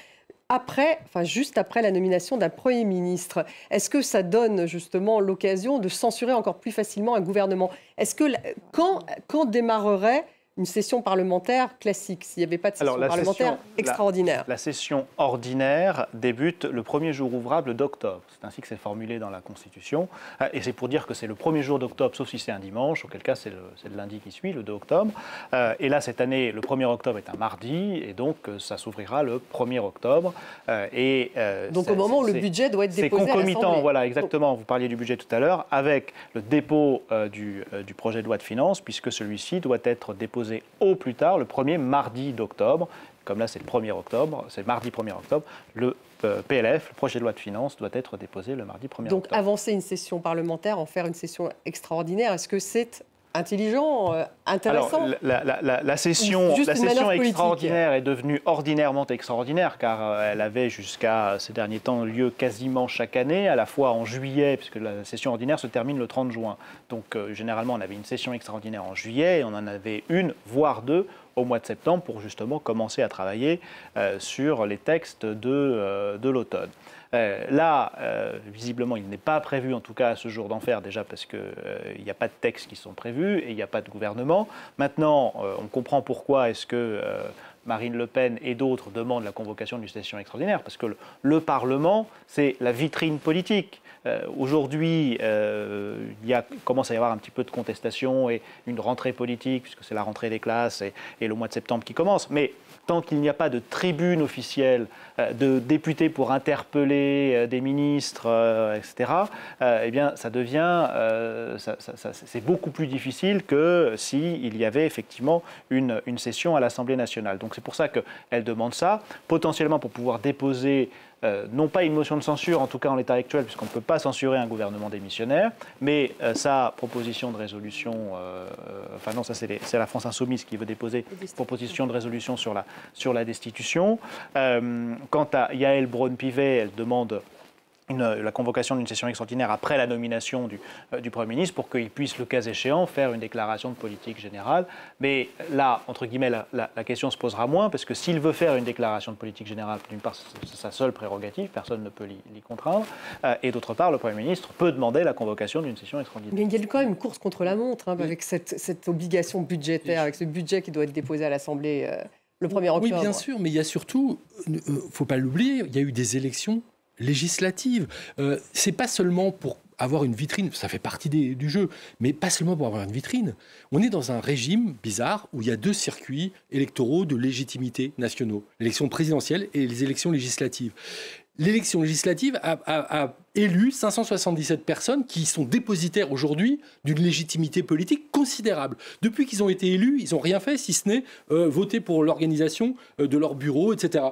juste après la nomination d'un Premier ministre. Est-ce que ça donne justement l'occasion de censurer encore plus facilement un gouvernement? Est-ce que quand démarrerait une session parlementaire classique, s'il n'y avait pas de session parlementaire extraordinaire? La session ordinaire débute le premier jour ouvrable d'octobre. C'est ainsi que c'est formulé dans la Constitution. Et c'est pour dire que c'est le premier jour d'octobre, sauf si c'est un dimanche, auquel cas c'est le lundi qui suit, le 2 octobre. Et là, cette année, le 1er octobre est un mardi, et donc ça s'ouvrira le 1er octobre. Donc au moment où le budget doit être déposé à l'Assemblée. C'est concomitant, voilà, exactement. Vous parliez du budget tout à l'heure, avec le dépôt du projet de loi de finances, puisque celui-ci doit être déposé au plus tard, le premier mardi d'octobre. Comme là, c'est le 1er octobre, c'est mardi 1er octobre. Le PLF, le projet de loi de finances, doit être déposé le mardi 1er octobre. Donc avancer une session parlementaire, en faire une session extraordinaire, est-ce que c'est intelligent, intéressant? Alors, la session extraordinaire est devenue ordinairement extraordinaire, car elle avait jusqu'à ces derniers temps lieu quasiment chaque année, à la fois en juillet, puisque la session ordinaire se termine le 30 juin. Donc généralement, on avait une session extraordinaire en juillet, et on en avait une, voire deux, au mois de septembre, pour justement commencer à travailler sur les textes de l'automne. Là, visiblement, il n'est pas prévu, en tout cas à ce jour, d'en faire, déjà parce qu'il n'y a pas de textes qui sont prévus et il n'y a pas de gouvernement. Maintenant, on comprend pourquoi est-ce que Marine Le Pen et d'autres demandent la convocation d'une session extraordinaire, parce que le Parlement, c'est la vitrine politique. Aujourd'hui, il commence à y avoir un petit peu de contestation et une rentrée politique, puisque c'est la rentrée des classes et le mois de septembre qui commence. Mais tant qu'il n'y a pas de tribune officielle de députés pour interpeller des ministres, etc., eh bien, ça devient, c'est beaucoup plus difficile que s'il y avait effectivement une session à l'Assemblée nationale. Donc c'est pour ça qu'elle demande ça, potentiellement pour pouvoir déposer non pas une motion de censure, en tout cas en l'état actuel, puisqu'on ne peut pas censurer un gouvernement démissionnaire, mais sa proposition de résolution, enfin non, ça c'est la France Insoumise qui veut déposer une proposition de résolution sur la destitution. Quant à Yaël Braun-Pivet, elle demande la convocation d'une session extraordinaire après la nomination du Premier ministre pour qu'il puisse, le cas échéant, faire une déclaration de politique générale. Mais là, entre guillemets, la question se posera moins, parce que s'il veut faire une déclaration de politique générale, d'une part, c'est sa seule prérogative, personne ne peut l'y contraindre, et d'autre part, le Premier ministre peut demander la convocation d'une session extraordinaire. Mais il y a quand même une course contre la montre, avec cette obligation budgétaire, avec ce budget qui doit être déposé à l'Assemblée le 1er octobre. Oui, bien sûr, mais il y a surtout, il ne faut pas l'oublier, il y a eu des élections législative. C'est pas seulement pour avoir une vitrine, ça fait partie du jeu, mais pas seulement pour avoir une vitrine. On est dans un régime bizarre où il y a deux circuits électoraux de légitimité nationaux, l'élection présidentielle et les élections législatives. L'élection législative a élu 577 personnes qui sont dépositaires aujourd'hui d'une légitimité politique considérable. Depuis qu'ils ont été élus, ils n'ont rien fait si ce n'est voter pour l'organisation de leur bureau, etc.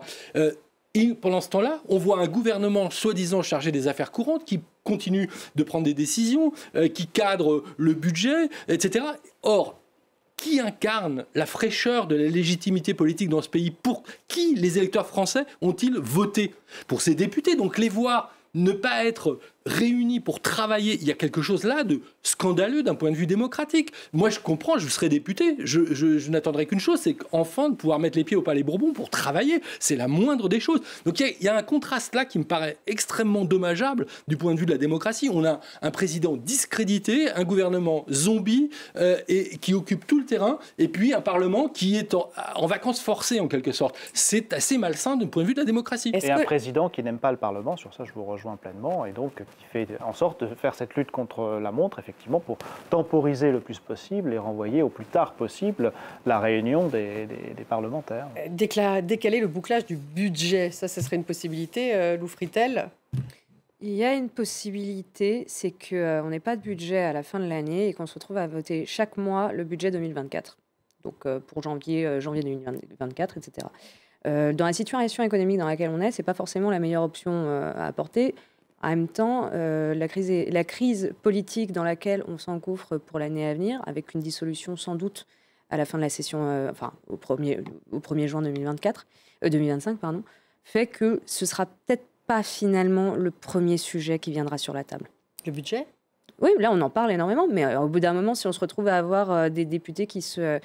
Et pendant ce temps-là, on voit un gouvernement soi-disant chargé des affaires courantes qui continue de prendre des décisions, qui cadre le budget, etc. Or, qui incarne la fraîcheur de la légitimité politique dans ce pays? Pour qui les électeurs français ont-ils voté? Pour ces députés. Donc les voir ne pas être réunis pour travailler, il y a quelque chose là de scandaleux d'un point de vue démocratique. Moi, je comprends, je serai député, je n'attendrai qu'une chose, c'est qu'enfin de pouvoir mettre les pieds au Palais Bourbon pour travailler. C'est la moindre des choses. Donc il y a un contraste là qui me paraît extrêmement dommageable du point de vue de la démocratie. On a un président discrédité, un gouvernement zombie et qui occupe tout le terrain, et puis un Parlement qui est en vacances forcées en quelque sorte. C'est assez malsain du point de vue de la démocratie. Et un président qui n'aime pas le Parlement, sur ça je vous rejoins pleinement, et donc qui fait en sorte de faire cette lutte contre la montre, effectivement, pour temporiser le plus possible et renvoyer au plus tard possible la réunion des parlementaires. Décaler le bouclage du budget, ça serait une possibilité, Lou Fritel? Il y a une possibilité, c'est qu'on n'ait pas de budget à la fin de l'année et qu'on se retrouve à voter chaque mois le budget 2024. Donc pour janvier 2024, etc. Dans la situation économique dans laquelle on est, ce n'est pas forcément la meilleure option à apporter. En même temps, la crise politique dans laquelle on s'engouffre pour l'année à venir, avec une dissolution sans doute à la fin de la session, au 1er juin 2025, fait que ce sera peut-être pas finalement le premier sujet qui viendra sur la table. Le budget ? Oui, là on en parle énormément, mais au bout d'un moment, si on se retrouve à avoir des députés qui se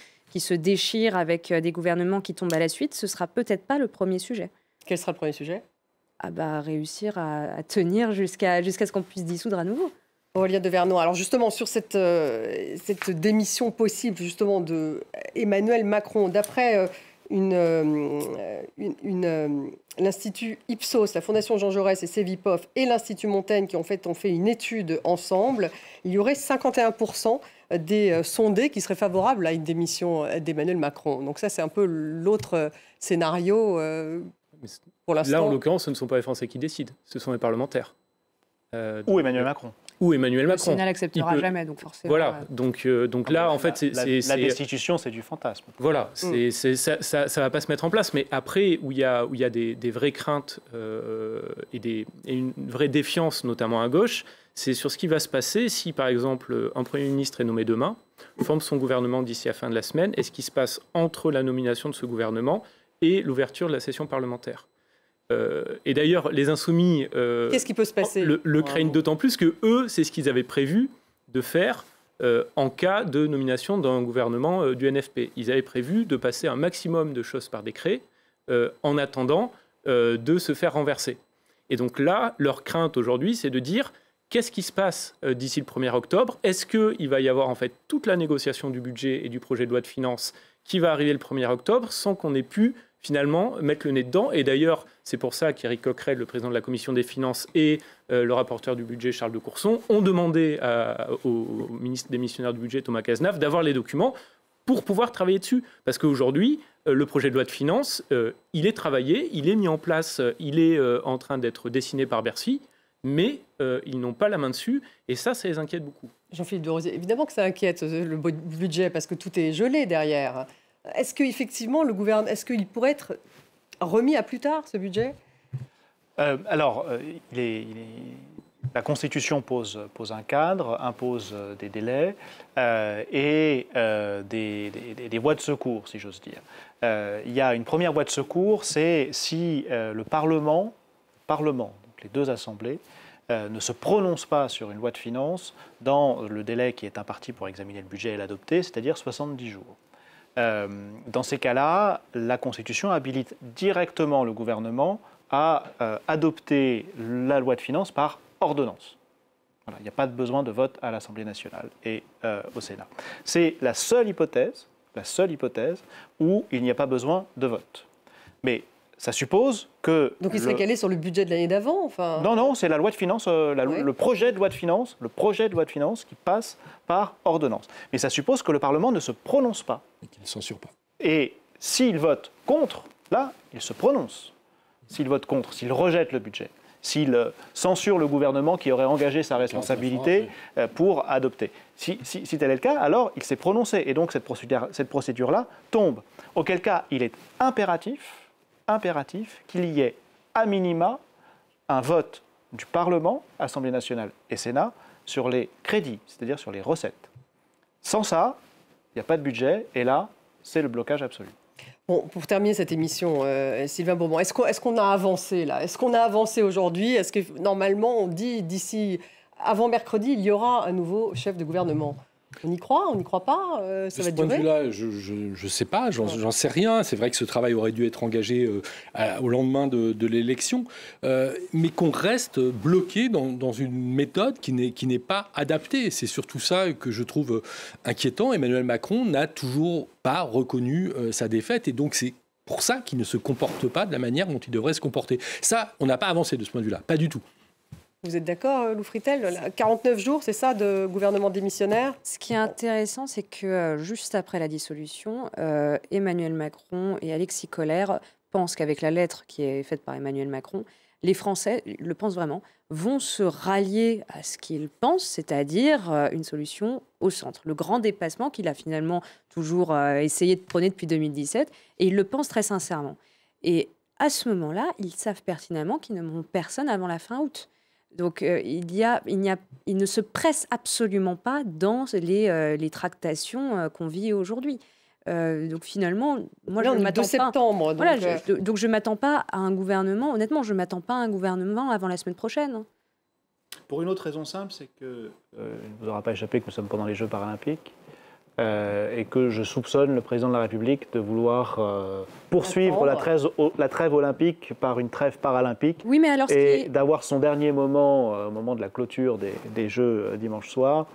déchirent avec des gouvernements qui tombent à la suite, ce sera peut-être pas le premier sujet. Quel sera le premier sujet ? Réussir à tenir jusqu'à ce qu'on puisse dissoudre à nouveau. Aurélien de Vernoy, alors justement sur cette démission possible justement de Emmanuel Macron, d'après l'Institut Ipsos, la Fondation Jean Jaurès et Cevipof et l'Institut Montaigne qui ont fait une étude ensemble, il y aurait 51% des sondés qui seraient favorables à une démission d'Emmanuel Macron. Donc ça, c'est un peu l'autre scénario pour l'instant. Là, en l'occurrence, ce ne sont pas les Français qui décident, ce sont les parlementaires. Ou Emmanuel Macron. Ou Emmanuel Le Macron. Sénat n'acceptera jamais, donc forcément. Voilà, donc là, en fait, la destitution, c'est du fantasme. Voilà, ça ne va pas se mettre en place. Mais après, où il y a des vraies craintes et une vraie défiance, notamment à gauche, c'est sur ce qui va se passer si, par exemple, un Premier ministre est nommé demain, forme son gouvernement d'ici à la fin de la semaine, et ce qui se passe entre la nomination de ce gouvernement et l'ouverture de la session parlementaire. Et d'ailleurs, les Insoumis qu'est-ce qui peut se passer le craignent d'autant plus que eux, c'est ce qu'ils avaient prévu de faire en cas de nomination d'un gouvernement du NFP. Ils avaient prévu de passer un maximum de choses par décret en attendant de se faire renverser. Et donc là, leur crainte aujourd'hui, c'est de dire qu'est-ce qui se passe d'ici le 1er octobre ? Est-ce qu'il va y avoir en fait toute la négociation du budget et du projet de loi de finances qui va arriver le 1er octobre sans qu'on ait pu finalement mettre le nez dedans? Et d'ailleurs, c'est pour ça qu'Éric Coquerel, le président de la Commission des Finances, et le rapporteur du budget, Charles de Courson, ont demandé au ministre démissionnaire du budget, Thomas Cazenave, d'avoir les documents pour pouvoir travailler dessus. Parce qu'aujourd'hui, le projet de loi de finances, il est travaillé, il est mis en place, il est en train d'être dessiné par Bercy, mais ils n'ont pas la main dessus, et ça les inquiète beaucoup. Jean-Philippe de Rosier, évidemment que ça inquiète le budget, parce que tout est gelé derrière. Est-ce qu'effectivement, le gouvernement, est-ce qu'il pourrait être remis à plus tard, ce budget ? La Constitution pose un cadre, impose des délais et des voies de secours, si j'ose dire. Il y a une première voie de secours, c'est si le Parlement, donc les deux assemblées, ne se prononce pas sur une loi de finances dans le délai qui est imparti pour examiner le budget et l'adopter, c'est-à-dire 70 jours. Dans ces cas-là, la Constitution habilite directement le gouvernement à adopter la loi de finances par ordonnance. Voilà, il n'y a pas de besoin de vote à l'Assemblée nationale et au Sénat. C'est la seule hypothèse où il n'y a pas besoin de vote. Mais ça suppose que... Donc il serait calé sur le budget de l'année d'avant, enfin... Non, c'est la loi de finances, le projet de loi de finances, qui passe par ordonnance. Mais ça suppose que le Parlement ne se prononce pas. Et qu'il ne censure pas. Et s'il vote contre, là, il se prononce. S'il vote contre, s'il rejette le budget, s'il censure le gouvernement qui aurait engagé sa responsabilité pour adopter. Si tel est le cas, alors il s'est prononcé. Et donc cette procédure-là tombe. Auquel cas, il est impératif qu'il y ait à minima un vote du Parlement, Assemblée nationale et Sénat, sur les crédits, c'est-à-dire sur les recettes. Sans ça, il n'y a pas de budget, et là, c'est le blocage absolu. Bon, pour terminer cette émission, Sylvain Bourbon, est-ce qu'on a avancé là ? Est-ce qu'on a avancé aujourd'hui ? Est-ce que normalement, on dit d'ici avant mercredi, il y aura un nouveau chef de gouvernement ? On y croit ? On n'y croit pas ? Ça va durer ? De ce point de vue-là, je ne sais pas, j'en sais rien. C'est vrai que ce travail aurait dû être engagé au lendemain de l'élection, mais qu'on reste bloqué dans une méthode qui n'est pas adaptée. C'est surtout ça que je trouve inquiétant. Emmanuel Macron n'a toujours pas reconnu sa défaite, et donc c'est pour ça qu'il ne se comporte pas de la manière dont il devrait se comporter. Ça, on n'a pas avancé de ce point de vue-là, pas du tout. Vous êtes d'accord, Lou Fritel ? 49 jours, c'est ça, de gouvernement démissionnaire ? Ce qui est intéressant, c'est que juste après la dissolution, Emmanuel Macron et Alexis Collère pensent qu'avec la lettre qui est faite par Emmanuel Macron, les Français, le pensent vraiment, vont se rallier à ce qu'ils pensent, c'est-à-dire une solution au centre. Le grand dépassement qu'il a finalement toujours essayé de prôner depuis 2017, et ils le pensent très sincèrement. Et à ce moment-là, ils savent pertinemment qu'ils ne n'auront personne avant la fin août. Donc il ne se presse absolument pas dans les tractations qu'on vit aujourd'hui. Donc finalement, moi, là, je ne m'attends pas. Septembre. Donc, voilà, donc je ne m'attends pas à un gouvernement. Honnêtement, je ne m'attends pas à un gouvernement avant la semaine prochaine. Pour une autre raison simple, c'est que il ne vous aura pas échappé que nous sommes pendant les Jeux paralympiques et que je soupçonne le président de la République de vouloir poursuivre la trêve olympique par une trêve paralympique. Oui, mais alors et d'avoir son dernier moment, au moment de la clôture des Jeux dimanche soir,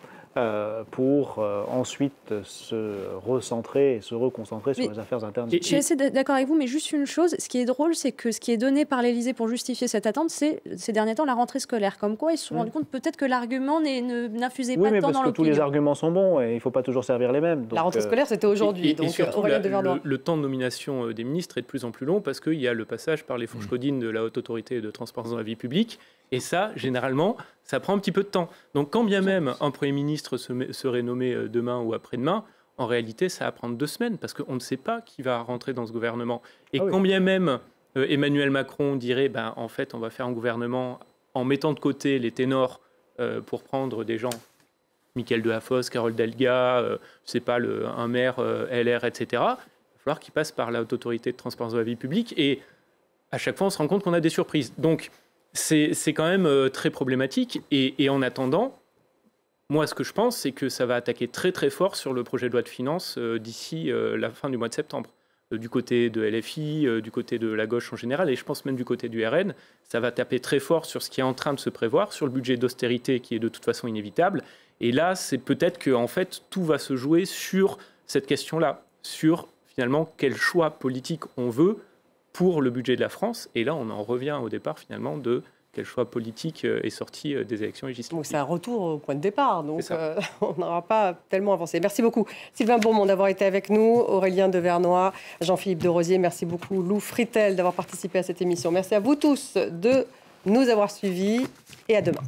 pour ensuite se recentrer et se reconcentrer sur les affaires internes. Je suis assez d'accord avec vous, mais juste une chose, ce qui est drôle, c'est que ce qui est donné par l'Élysée pour justifier cette attente, c'est ces derniers temps la rentrée scolaire. Comme quoi, ils se sont rendus compte peut-être que l'argument n'infusait pas tant dans l'opinion. Oui, mais parce que tous les arguments sont bons et il ne faut pas toujours servir les mêmes. Donc, la rentrée scolaire, c'était aujourd'hui. Et surtout, le temps de nomination des ministres est de plus en plus long parce qu'il y a le passage par les fourches codines de la Haute Autorité de transparence dans la vie publique. Et ça, généralement, ça prend un petit peu de temps. Donc, quand bien même un Premier ministre serait nommé demain ou après-demain, en réalité, ça va prendre 2 semaines parce qu'on ne sait pas qui va rentrer dans ce gouvernement. Et quand bien même Emmanuel Macron dirait en fait, on va faire un gouvernement en mettant de côté les ténors pour prendre des gens, Mickaël Delafosse, Carole Delga, un maire LR, etc., il va falloir qu'il passe par la Haute Autorité de transparence de la vie publique. Et à chaque fois, on se rend compte qu'on a des surprises. Donc, c'est quand même très problématique. Et en attendant, moi, ce que je pense, c'est que ça va attaquer très très fort sur le projet de loi de finances d'ici la fin du mois de septembre. Du côté de LFI, du côté de la gauche en général, et je pense même du côté du RN, ça va taper très fort sur ce qui est en train de se prévoir, sur le budget d'austérité qui est de toute façon inévitable. Et là, c'est peut-être que en fait, tout va se jouer sur cette question-là, sur finalement quel choix politique on veut pour le budget de la France. Et là, on en revient au départ, finalement, de quel choix politique est sorti des élections législatives. Donc c'est un retour au point de départ. Donc on n'aura pas tellement avancé. Merci beaucoup, Sylvain Bourmont, d'avoir été avec nous, Aurélien Devernoy, Jean-Philippe Derosier. Merci beaucoup, Lou Fritel, d'avoir participé à cette émission. Merci à vous tous de nous avoir suivis et à demain.